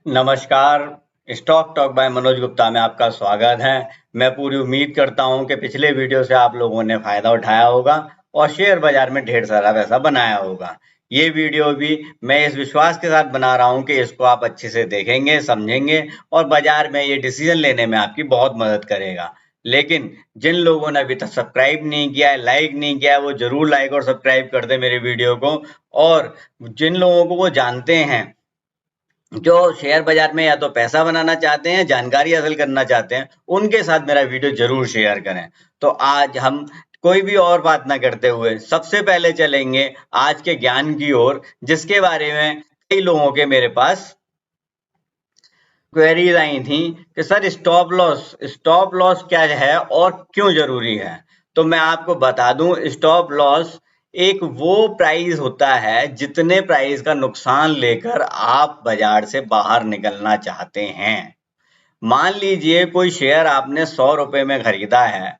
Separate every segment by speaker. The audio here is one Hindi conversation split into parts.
Speaker 1: नमस्कार। Stock talk bye Manoj Gupta में आपका स्वागत है। मैं पूरी उम्मीद करता हूं कि पिछले वीडियो से आप लोगों ने फायदा उठाया होगा और शेयर बाजार में ढेर सारा पैसा बनाया होगा। ये वीडियो भी मैं इस विश्वास के साथ बना रहा हूं कि इसको आप अच्छे से देखेंगे, समझेंगे और बाजार में ये डिसीजन लेने में आपकी बहुत मदद करेगा। लेकिन जिन लोगों ने अभी तक सब्सक्राइब नहीं किया है, लाइक नहीं किया है, वो जरूर लाइक और सब्सक्राइब कर दे मेरे वीडियो को। और जिन लोगों को वो जानते हैं जो शेयर बाजार में या तो पैसा बनाना चाहते हैं, जानकारी हासिल करना चाहते हैं, उनके साथ मेरा वीडियो जरूर शेयर करें। तो आज हम कोई भी और बात ना करते हुए सबसे पहले चलेंगे आज के ज्ञान की ओर, जिसके बारे में कई लोगों के मेरे पास क्वेरीज आई थी कि सर स्टॉप लॉस क्या है और क्यों जरूरी है। तो मैं आपको बता दूं, स्टॉप लॉस एक वो प्राइस होता है जितने प्राइस का नुकसान लेकर आप बाजार से बाहर निकलना चाहते हैं। मान लीजिए कोई शेयर आपने 100 रुपए में खरीदा है,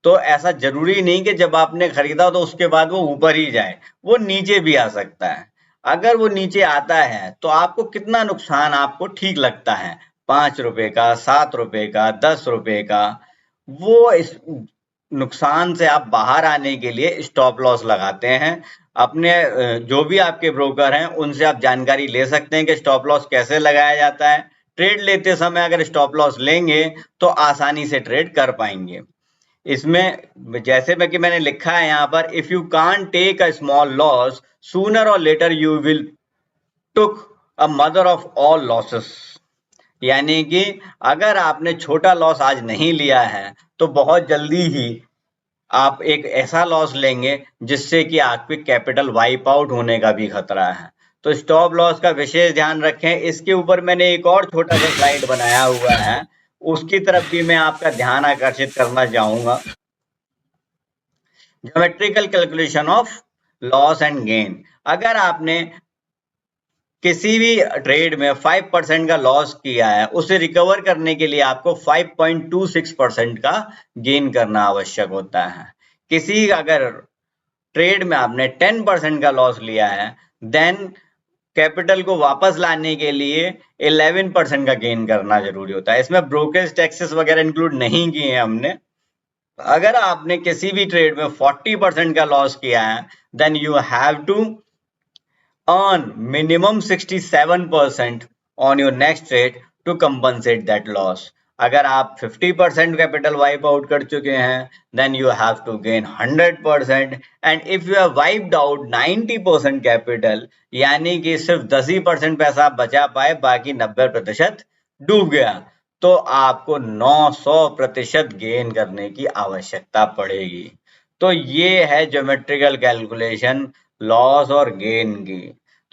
Speaker 1: तो ऐसा जरूरी नहीं कि जब आपने खरीदा तो उसके बाद वो ऊपर ही जाए, वो नीचे भी आ सकता है। अगर वो नीचे आता है तो आपको कितना नुकसान आपको ठीक लगता है, 5 रुपए का, 7 रुपए का, 10 रुपए का। वो इस नुकसान से आप बाहर आने के लिए स्टॉप लॉस लगाते हैं। अपने जो भी आपके ब्रोकर हैं उनसे आप जानकारी ले सकते हैं कि स्टॉप लॉस कैसे लगाया जाता है। ट्रेड लेते समय अगर स्टॉप लॉस लेंगे तो आसानी से ट्रेड कर पाएंगे। इसमें जैसे में कि मैंने लिखा है यहाँ पर, if you can't take a small loss sooner or later you will took a mother of all losses. यानी कि अगर आपने छोटा लॉस आज नहीं लिया है तो बहुत जल्दी ही आप एक ऐसा लॉस लेंगे जिससे कि आपके कैपिटल वाइप आउट होने का भी खतरा है। तो स्टॉप लॉस का विशेष ध्यान रखें। इसके ऊपर मैंने एक और छोटा सा स्लाइड बनाया हुआ है, उसकी तरफ भी मैं आपका ध्यान आकर्षित करना चाहूंगा। Geometrical calculation of loss and gain. अगर आपने किसी भी ट्रेड में 5% का लॉस किया है, उसे रिकवर करने के लिए आपको 5.26% का गेन करना आवश्यक होता है। किसी अगर ट्रेड में आपने 10% का लॉस लिया है, देन कैपिटल को वापस लाने के लिए 11% का गेन करना जरूरी होता है। इसमें ब्रोकरेज टैक्सेस वगैरह इंक्लूड नहीं किए हैं हमने। अगर आपने किसी भी ट्रेड में 40% का लॉस किया है, then you have to earn minimum 67% on your next trade to compensate that loss. अगर आप 50% कैपिटल वाइप आउट कर चुके हैं, then you have to gain 100%, and if you have wiped out 90% capital, यानी कि सिर्फ 10% पैसा बचा पाए, बाकी 90% डूब गया, तो आपको 900% गेन करने की आवश्यकता पड़ेगी। तो ये है ज्योमेट्रिकल कैलकुलेशन लॉस और गेन की।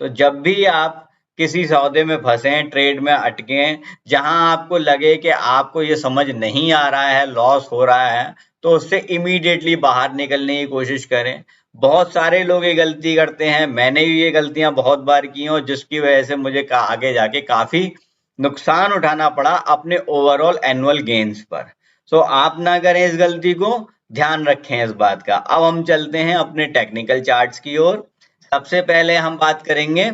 Speaker 1: तो जब भी आप किसी सौदे में फंसे, ट्रेड में अटके, जहां आपको लगे कि आपको ये समझ नहीं आ रहा है, लॉस हो रहा है, तो उससे इमीडिएटली बाहर निकलने की कोशिश करें। बहुत सारे लोग ये गलती करते हैं, मैंने भी ये गलतियां बहुत बार की हैं और जिसकी वजह से मुझे आगे जाके काफी नुकसान उठाना पड़ा अपने ओवरऑल एनुअल गेन्स पर। सो आप ना करें इस गलती को, ध्यान रखें इस बात का। अब हम चलते हैं अपने टेक्निकल चार्ट्स की ओर। सबसे पहले हम बात करेंगे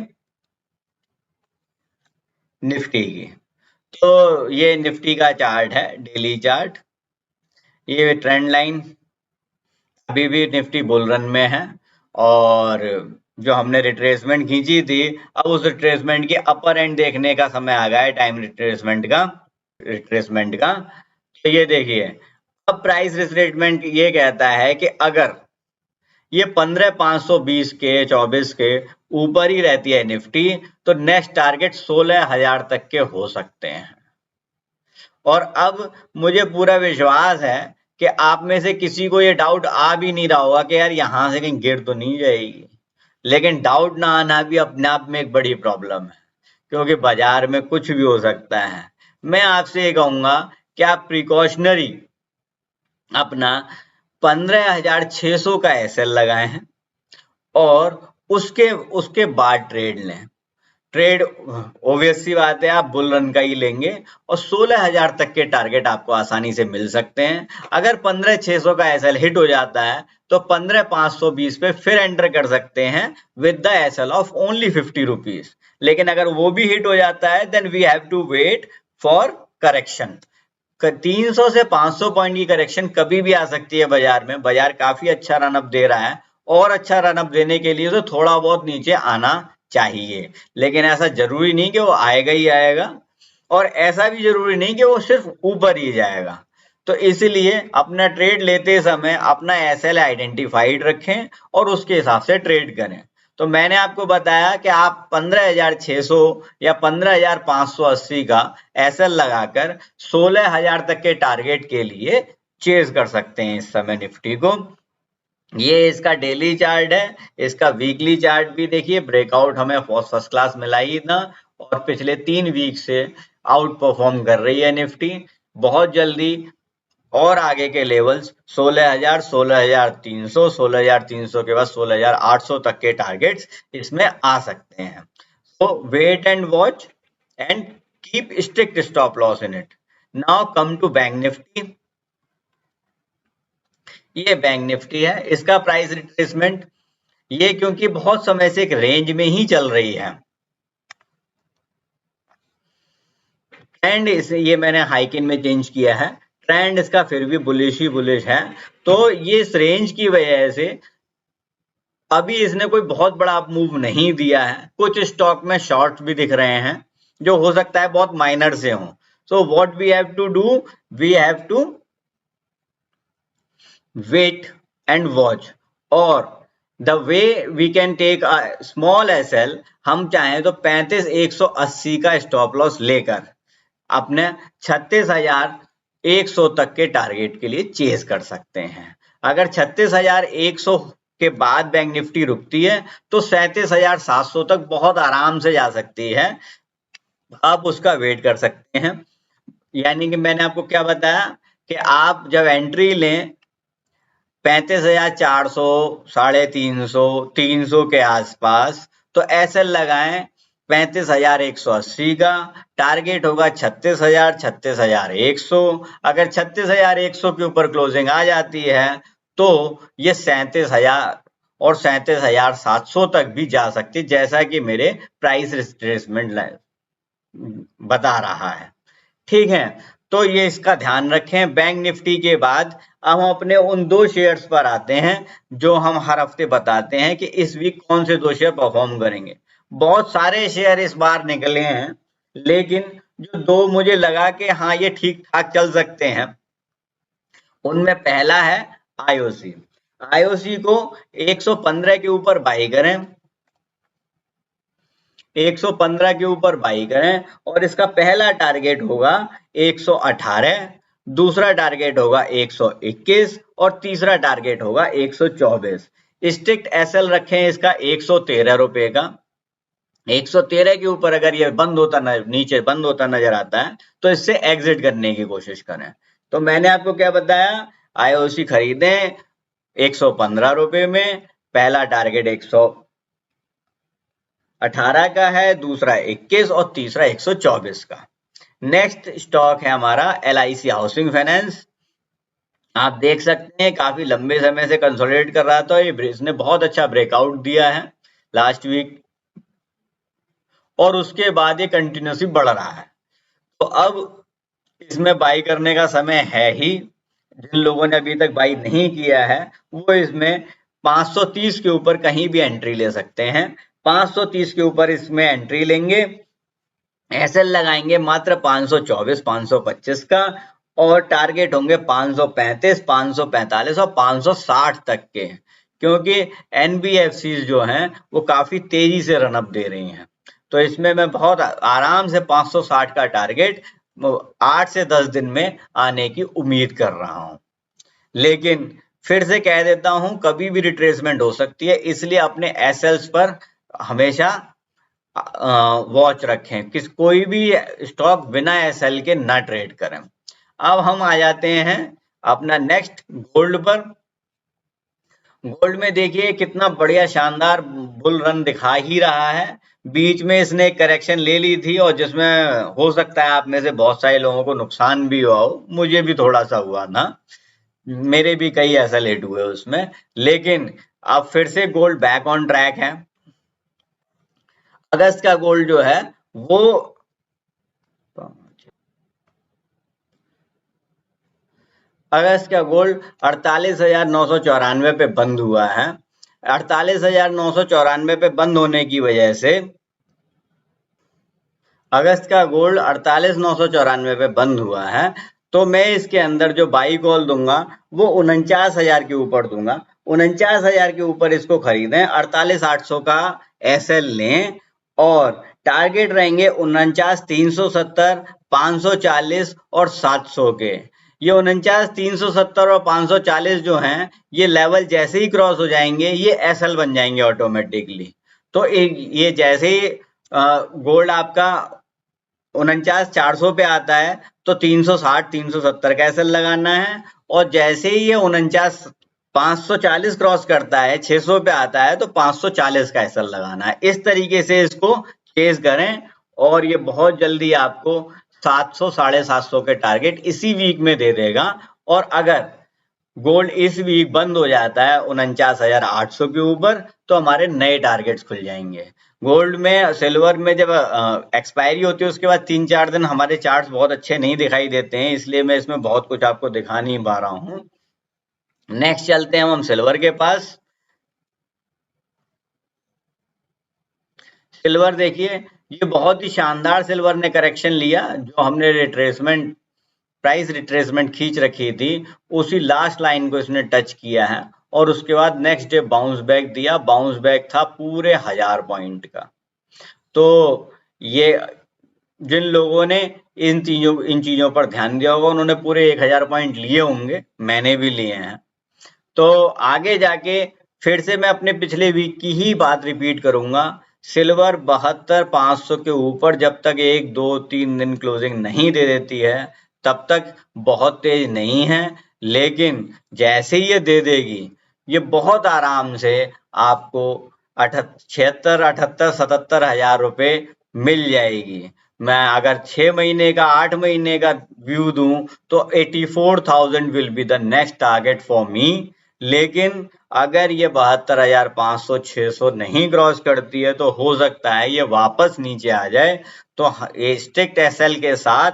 Speaker 1: निफ्टी की। तो ये निफ्टी का चार्ट है, डेली चार्ट। ये ट्रेंड लाइन अभी भी निफ्टी बुल रन में है, और जो हमने रिट्रेसमेंट खींची थी, अब उस रिट्रेसमेंट के अपर एंड देखने का समय आ गया है, टाइम रिट्रेसमेंट का। तो ये देखिए, अब प्राइस रिट्रेसमेंट ये कहता है कि अगर ये 15,520 के 24 के ऊपर ही रहती है निफ्टी, तो नेक्स्ट टारगेट 16,000 तक के हो सकते हैं। और अब मुझे पूरा विश्वास है कि आप में से किसी को ये डाउट आ भी नहीं रहा होगा कि यार यहां से कहीं गिर तो नहीं जाएगी। लेकिन डाउट ना आना भी अपने आप में एक बड़ी प्रॉब्लम है, क्योंकि बाजार में कुछ भी हो सकता है। मैं आपसे ये कहूंगा कि आप प्रिकॉशनरी अपना 15,600 का एसएल लगाए हैं और उसके उसके बाद ट्रेड लें। ट्रेड ऑब्वियस सी बात है आप बुल रन का ही लेंगे और 16,000 तक के टारगेट आपको आसानी से मिल सकते हैं। अगर 15,600 का एसएल हिट हो जाता है तो 15,520 पे फिर एंटर कर सकते हैं with the SL of only 50 rupees. लेकिन अगर वो भी हिट हो जाता है then we have to wait for correction. 300 से 500 पॉइंट की करेक्शन कभी भी आ सकती है बाजार में। बाजार काफी अच्छा रनअप दे रहा है और अच्छा रनअप देने के लिए तो थोड़ा बहुत नीचे आना चाहिए, लेकिन ऐसा जरूरी नहीं कि वो आएगा ही आएगा और ऐसा भी जरूरी नहीं कि वो सिर्फ ऊपर ही जाएगा। तो इसलिए अपना ट्रेड लेते समय अपना एसएल आइडेंटिफाइड रखें और उसके हिसाब से ट्रेड करें। तो मैंने आपको बताया कि आप 15,600 या 15,580 का एसएल लगाकर 16,000 तक के टारगेट के लिए चेज कर सकते हैं इस समय निफ्टी को। ये इसका डेली चार्ट है, इसका वीकली चार्ट भी देखिए, ब्रेकआउट हमें फर्स्ट क्लास मिला ही था और पिछले 3 वीक से आउट परफॉर्म कर रही है निफ्टी। बहुत जल्दी और आगे के लेवल्स 16,000, 16,300, 16,300 के बाद 16,800 तक के टारगेट्स इसमें आ सकते हैं। तो wait and watch and keep strict stop loss in it. Now come to bank nifty. ये बैंक निफ्टी है, इसका प्राइस रिट्रेसमेंट ये क्योंकि बहुत समय से एक रेंज में ही चल रही है ट्रेंड इसे ये मैंने हाइकिन में चेंज किया है, ट्रेंड इसका फिर भी बुलिश ही बुलिश है। तो ये इस रेंज की वजह से अभी इसने कोई बहुत बड़ा मूव नहीं दिया है। कुछ स्टॉक में शॉर्ट्स भी दिख रहे हैं जो हो सकता है बहुत माइनर से हों। So what we have to do, we have to wait and watch or the way we can take a small SL. हम चाहें तो 35,180 का स्टॉप लॉस लेकर अपने 36,100 तक के टारगेट के लिए चेज कर सकते हैं। अगर 36,100 के बाद बैंक निफ्टी रुकती है तो 37,700 तक बहुत आराम से जा सकती है, आप उसका वेट कर सकते हैं। यानी कि मैंने आपको क्या बताया कि आप जब एंट्री लें 35,400, 350, 300 के आसपास तो एसएल लगाएं 35,180 का, टारगेट होगा 36,000, 36,100। अगर 36,100 के ऊपर क्लोजिंग आ जाती है तो ये 37,000 और 37,700 तक भी जा सकती है, जैसा कि मेरे प्राइस रिट्रेसमेंट बता रहा है। ठीक है, तो ये इसका ध्यान रखें। बैंक निफ्टी के बाद अब हम अपने उन 2 शेयर्स पर आते हैं जो हम हर हफ्ते बताते हैं कि इस वीक कौन से 2 शेयर परफॉर्म करेंगे। बहुत सारे शेयर इस बार निकले हैं, लेकिन जो 2 मुझे लगा कि हाँ ये ठीक ठाक चल सकते हैं, उनमें पहला है आईओसी। आईओसी को 115 के ऊपर बाई करें, 115 के ऊपर बाई करें और इसका पहला टारगेट होगा 118, दूसरा टारगेट होगा 121 और तीसरा टारगेट होगा 124। स्ट्रिक्ट एसएल रखें इसका 113 रुपए का। 113 के ऊपर अगर ये बंद होता नीचे बंद होता नजर आता है तो इससे एग्जिट करने की कोशिश करें। तो मैंने आपको क्या बताया, आईओसी खरीदें 115 रुपए में, पहला टारगेट 118 का है, दूसरा 21 और तीसरा 124 का। नेक्स्ट स्टॉक है हमारा LIC हाउसिंग फाइनेंस। आप देख सकते हैं काफी लंबे समय से कंसोलिडेट कर रहा था, ये इसने बहुत अच्छा ब्रेकआउट दिया है लास्ट वीक और उसके बाद ये कंटिन्यूसली बढ़ रहा है। तो अब इसमें बाई करने का समय है ही। जिन लोगों ने अभी तक बाई नहीं किया है वो इसमें 530 के ऊपर कहीं भी एंट्री ले सकते हैं। 530 के ऊपर इसमें एंट्री लेंगे, एसएल लगाएंगे मात्र 524, 525 का और टारगेट होंगे 535, 545 और 560 तक के, क्योंकि एनबीएफसी जो हैं वो काफी तेजी से रनअप दे रही हैं। तो इसमें मैं बहुत आराम से 560 का टारगेट 8 से 10 दिन में आने की उम्मीद कर रहा हूं। लेकिन फिर से कह देता हूं कभी भी रिट्रेसमेंट हो सकती है, इसलिए अपने एसएल्स पर हमेशा वॉच रखें, किस कोई भी स्टॉक बिना एसएल के ना ट्रेड करें। अब हम आ जाते हैं अपना नेक्स्ट गोल्ड पर। गोल्ड में देखिए कितना बढ़िया शानदार बुल रन दिखा ही रहा है। बीच में इसने करेक्शन ले ली थी और जिसमें हो सकता है आप में से बहुत सारे लोगों को नुकसान भी हुआ हो, मुझे भी थोड़ा सा हुआ था, मेरे भी कई ऐसा लेट हुए उसमें, लेकिन अब फिर से गोल्ड बैक ऑन ट्रैक है। अगस्त का गोल्ड जो है वो अगस्त का गोल्ड 48,994 पे बंद हुआ है। 48,994 पे बंद होने की वजह से अगस्त का गोल्ड 48,994 पे बंद हुआ है, तो मैं इसके अंदर जो बाई कॉल दूंगा वो 49,000 के ऊपर दूंगा। 49,000 के ऊपर इसको खरीदें, 48,800 का एसएल लें और टारगेट रहेंगे 49,370, 540 और 700 के। ये 49,370 और 540 जो हैं, ये लेवल जैसे ही क्रॉस हो जाएंगे ये एसएल बन जाएंगे ऑटोमेटिकली। तो ये जैसे ही गोल्ड आपका 49,400 पे आता है तो 360 370 का एसएल लगाना है, और जैसे ही ये 49,540 क्रॉस करता है, 600 पे आता है तो 540 का एसएल लगाना है। इस तरीके से इसको चेस करें और ये बहुत जल्दी आपको 700 750 के टारगेट इसी वीक में दे देगा। और अगर गोल्ड इस वीक बंद हो जाता है 49,800 के ऊपर तो हमारे नए टारगेट्स खुल जाएंगे। गोल्ड में, सिल्वर में जब एक्सपायरी होती है उसके बाद 3-4 दिन हमारे चार्ट्स बहुत अच्छे नहीं दिखाई देते हैं, इसलिए मैं इसमें बहुत कुछ आपको दिखा नहीं पा रहा हूं। नेक्स्ट चलते हैं हम सिल्वर के पास। सिल्वर देखिए, ये बहुत ही शानदार सिल्वर ने करेक्शन लिया। जो हमने रिट्रेसमेंट, प्राइस रिट्रेसमेंट खींच रखी थी, उसी लास्ट लाइन को इसने टच किया है और उसके बाद नेक्स्ट डे बाउंस बैक दिया। बाउंस बैक था पूरे 1000 पॉइंट का। तो ये जिन लोगों ने इन चीजों पर ध्यान दिया होगा उन्होंने पूरे 1000 पॉइंट लिए होंगे, मैंने भी लिए हैं। तो आगे जाके फिर से मैं अपने पिछले वीक की ही बात रिपीट करूंगा। सिल्वर 72,500 के ऊपर जब तक 1-2-3 दिन क्लोजिंग नहीं दे देती है तब तक बहुत तेज नहीं है, लेकिन जैसे ही ये दे देगी ये बहुत आराम से आपको 76, 78, 77 हजार रुपए मिल जाएगी। मैं अगर 6 महीने का, 8 महीने का व्यू दूं तो 84,000 will be the next target for me. लेकिन अगर ये 72,500 600 नहीं क्रॉस करती है तो हो सकता है ये वापस नीचे आ जाए। तो स्ट्रिक्ट एसएल के साथ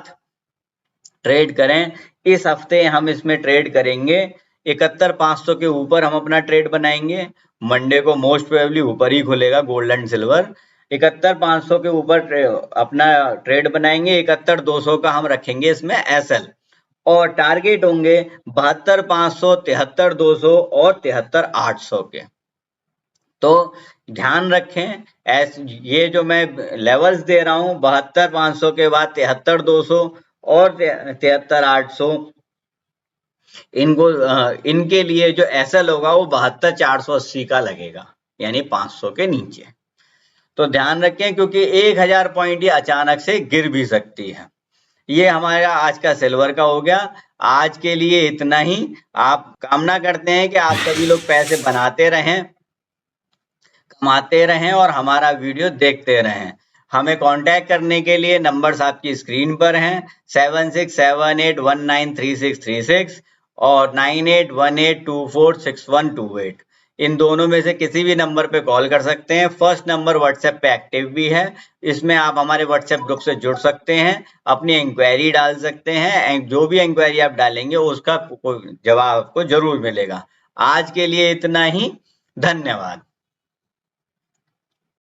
Speaker 1: ट्रेड करें। इस हफ्ते हम इसमें ट्रेड करेंगे 71,500 के ऊपर हम अपना ट्रेड बनाएंगे। मंडे को मोस्ट प्रोबेबली ऊपर ही खुलेगा गोल्ड एंड सिल्वर। 71,500 के ऊपर अपना ट्रेड बनाएंगे। 71,200 का हम रखेंगे इसमें एसएल और टारगेट होंगे 72,500, 73,200 और 73,800 के। तो ध्यान रखें, ये जो मैं लेवल्स दे रहा हूं 72,500 के बाद 73,200 और 73,800, इनके लिए जो एसएल होगा वो 72,480 का लगेगा, यानी 500 के नीचे। तो ध्यान रखें क्योंकि 1000 पॉइंट ये अचानक से गिर भी सकती है। ये हमारा आज का सिल्वर का हो गया। आज के लिए इतना ही। आप कामना करते हैं कि आप सभी लोग पैसे बनाते रहें, कमाते रहें और हमारा वीडियो देखते रहें। हमें कांटेक्ट करने के लिए नंबर्स आपकी स्क्रीन पर हैं, 7678193636 और 9818246128। इन दोनों में से किसी भी नंबर पे कॉल कर सकते हैं। फर्स्ट नंबर व्हाट्सएप पे एक्टिव भी है, इसमें आप हमारे व्हाट्सएप ग्रुप से जुड़ सकते हैं, अपनी इंक्वायरी डाल सकते हैं। जो भी इंक्वायरी आप डालेंगे उसका जवाब आपको जरूर मिलेगा। आज के लिए इतना ही, धन्यवाद।